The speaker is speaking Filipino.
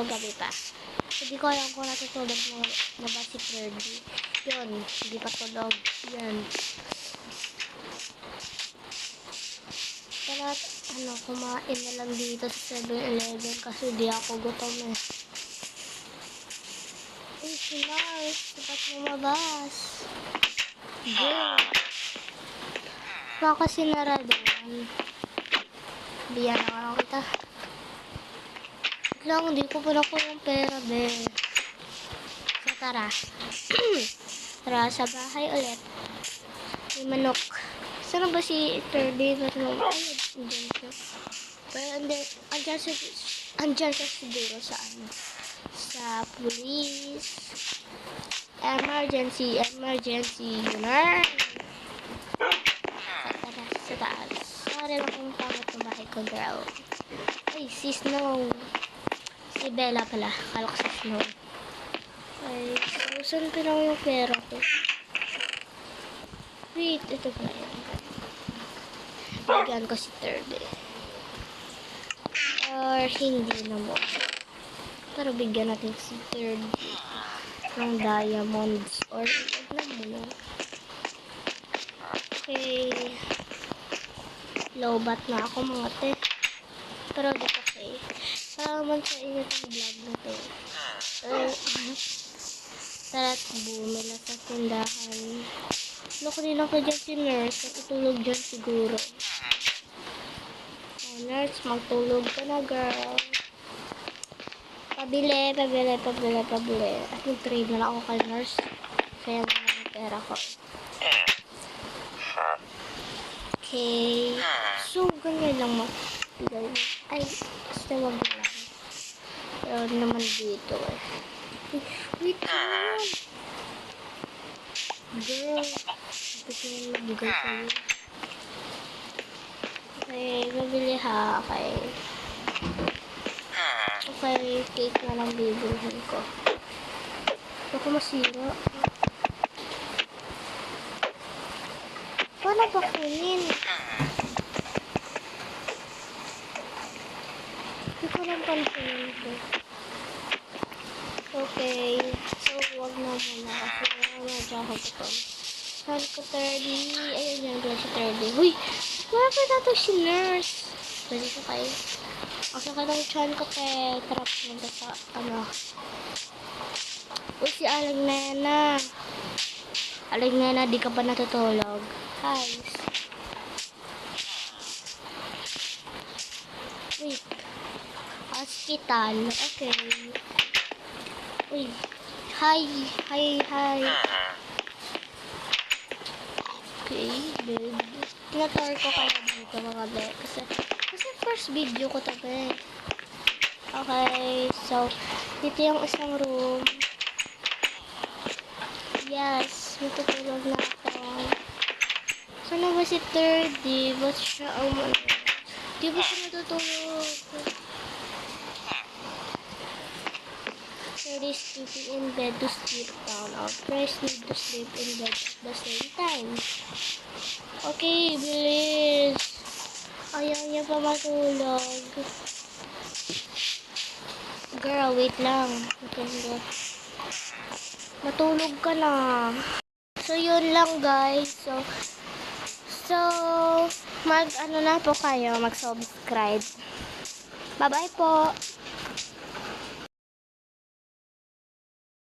gabi pa. Hindi ko alam kung natutulog mo na ba si Ferdy. Yun, hindi pa tulog. Yan. Tara, kumain na lang dito sa 7-Eleven kasi di ako gutom eh. Uy, si Mars, dapat lumabas. Go. Baka sinara doon. Biyan na lang kita. Lang, hindi ko pala ko yung pera, be. So, tara. Tara sa bahay ulit. May manok. Saan ba si Ferdy? Pero, andyan siya. Pero, andyan siya siguro sa police. Emergency. Yun. Sa taas. Sorry lang kung pangit ng bahay ko, girl. Ay, si Snow. Si Bella pala. Kala ko si Snow. Ay, so, saan pinaw yung pera ko? Wait, ito ba yan? Bigyan ko si Ferdy. Or hindi na mo. Pero bigyan natin si Ferdy ng diamonds. Or, wag na mo. Okay. Lowbat na ako mga te. Pero di okay. Para naman sa inyo itong vlog na to. Tara't bumila sa tindahan. Kanina ka dyan si Nurse. Natutulog dyan siguro. Oh, Nurse, magtulog ka na, girl. Pabili. At mag-trade na lang ako kay Nurse. Kaya naman yung pera ko. Okay. So, ganyan lang magbigay mo. Ay, basta wag na lang. Pero naman dito eh. Wait naman. Girl. Gusto nyo magbigay sa'yo. Okay, mabili ha. Okay, cake na lang bibilhin ko. Baka masira. Paano ba kunin? Hindi ko lang pansin ito. Okay. So, wag na muna kasi medyo ako ito. Saan ko 30? Ayun yan pala si 30. Uy! Wala pa nato si Nurse. Pwede ko kayo. Kasi ka ng chan ko kay trap nito sa Uy, si Aling Nena. Aling Nena, di ka ba natutulog? Hi. Wait. Hospital. Okay. Uy. Hi. Okay, babe. Tinatour ko kaya dito mga babe. Kasi first video ko to, babe. Okay, so, dito yung isang room. Yes, matutulog na ako. Sana ba si 30? Ba't siya ang di ba siya natutulog? 30 is sleeping in bed to sleep down. Our press need to sleep in bed at the same time. Okay, bilis. Ayaw niya pa matulog. Girl, wait lang. Matulog ka na. So, yun lang guys. So, na po kayo. Mag-subscribe. Bye-bye po.